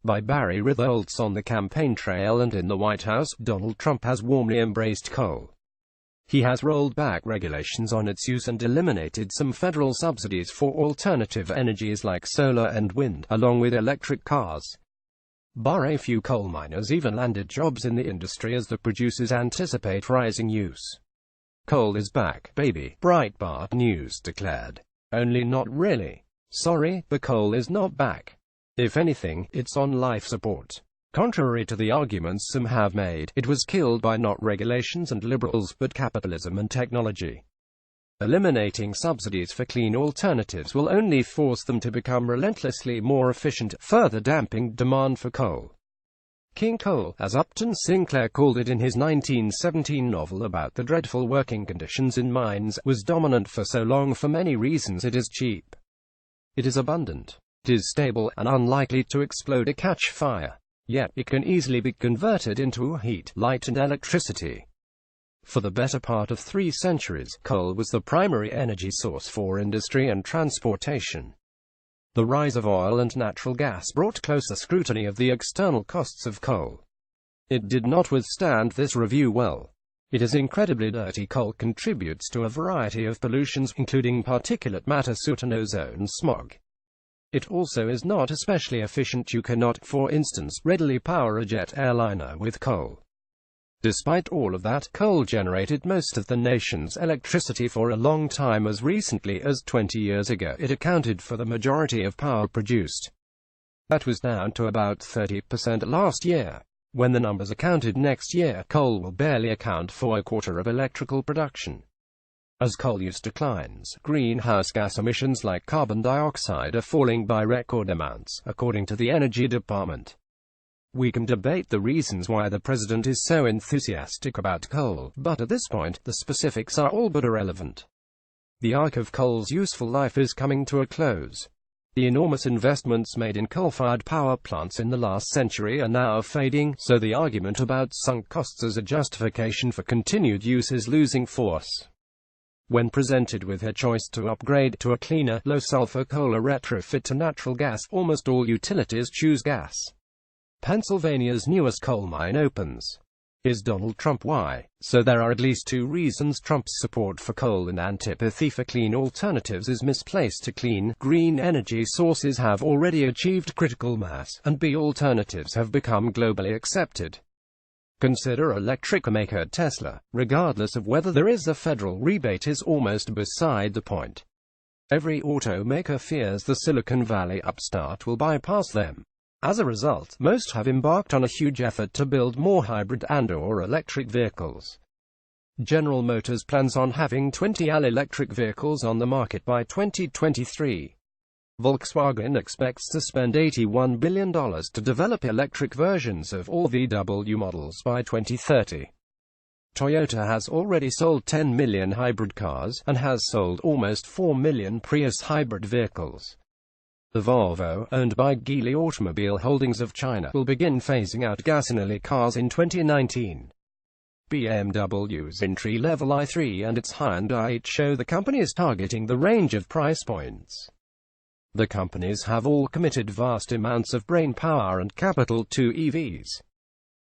by Barry Ritholtz on the campaign trail. And in the White House, Donald Trump has warmly embraced coal. He has rolled back regulations on its use and eliminated some federal subsidies for alternative energies like solar and wind, along with electric cars. But a few coal miners even landed jobs in the industry as the producers anticipate rising use. Coal is back, baby, Breitbart News declared. Only not really. Sorry, the coal is not back. If anything, it's on life support. Contrary to the arguments some have made, it was killed by not regulations and liberals, but capitalism and technology. Eliminating subsidies for clean alternatives will only force them to become relentlessly more efficient, further damping demand for coal. King Coal, as Upton Sinclair called it in his 1917 novel about the dreadful working conditions in mines, was dominant for so long for many reasons. It is cheap. It is abundant. It is stable and unlikely to explode or catch fire. Yet, it can easily be converted into heat, light and electricity. For the better part of 3 centuries, coal was the primary energy source for industry and transportation. The rise of oil and natural gas brought closer scrutiny of the external costs of coal. It did not withstand this review well. It is incredibly dirty. Coal contributes to a variety of pollutions, including particulate matter, soot and ozone smog. It also is not especially efficient. You cannot, for instance, readily power a jet airliner with coal. Despite all of that, coal generated most of the nation's electricity for a long time. As recently as 20 years ago, it accounted for the majority of power produced. That was down to about 30% last year. When the numbers are counted next year, coal will barely account for a quarter of electrical production. As coal use declines, greenhouse gas emissions like carbon dioxide are falling by record amounts, according to the Energy Department. We can debate the reasons why the president is so enthusiastic about coal, but at this point, the specifics are all but irrelevant. The arc of coal's useful life is coming to a close. The enormous investments made in coal-fired power plants in the last century are now fading, so the argument about sunk costs as a justification for continued use is losing force. When presented with a choice to upgrade to a cleaner, low-sulfur coal or retrofit to natural gas, almost all utilities choose gas. Pennsylvania's newest coal mine opens. Is Donald Trump why? So there are at least 2 reasons Trump's support for coal and antipathy for clean alternatives is misplaced. To clean, green energy sources have already achieved critical mass, and B, alternatives have become globally accepted. Consider electric car maker Tesla. Regardless of whether there is a federal rebate is almost beside the point. Every automaker fears the Silicon Valley upstart will bypass them. As a result, most have embarked on a huge effort to build more hybrid and/or electric vehicles. General Motors plans on having 20 all-electric vehicles on the market by 2023. Volkswagen expects to spend $81 billion to develop electric versions of all VW models by 2030. Toyota has already sold 10 million hybrid cars, and has sold almost 4 million Prius hybrid vehicles. The Volvo, owned by Geely Automobile Holdings of China, will begin phasing out gasoline cars in 2019. BMW's entry-level i3 and its Hyundai i8 show the company is targeting the range of price points. The companies have all committed vast amounts of brain power and capital to EVs.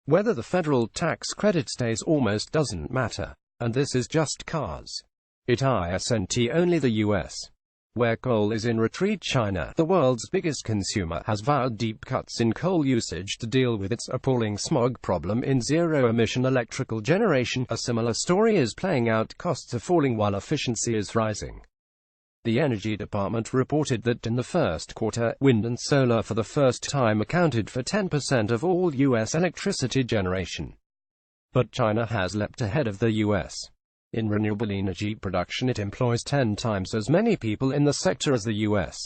Whether the federal tax credit stays almost doesn't matter. And this is just cars. It isn't only the US. Where coal is in retreat, China, the world's biggest consumer, has vowed deep cuts in coal usage to deal with its appalling smog problem in zero-emission electrical generation. A similar story is playing out. Costs are falling while efficiency is rising. The Energy Department reported that in the first quarter, wind and solar for the first time accounted for 10% of all U.S. electricity generation. But China has leapt ahead of the U.S. In renewable energy production, it employs 10 times as many people in the sector as the U.S.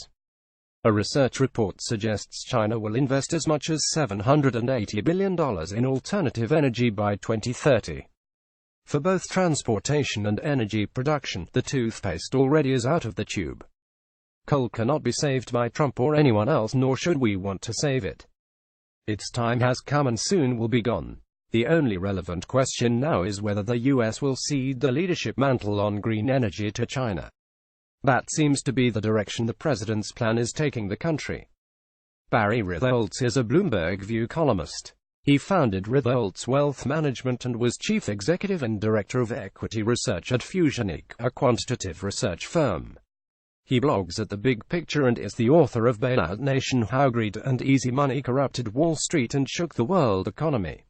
A research report suggests China will invest as much as $780 billion in alternative energy by 2030. For both transportation and energy production, the toothpaste already is out of the tube. Coal cannot be saved by Trump or anyone else, nor should we want to save it. Its time has come and soon will be gone. The only relevant question now is whether the US will cede the leadership mantle on green energy to China. That seems to be the direction the president's plan is taking the country. Barry Ritholtz is a Bloomberg View columnist. He founded Ritholtz Wealth Management and was chief executive and director of equity research at Fusionic, a quantitative research firm. He blogs at The Big Picture and is the author of Bailout Nation: How Greed and Easy Money Corrupted Wall Street and Shook the World Economy.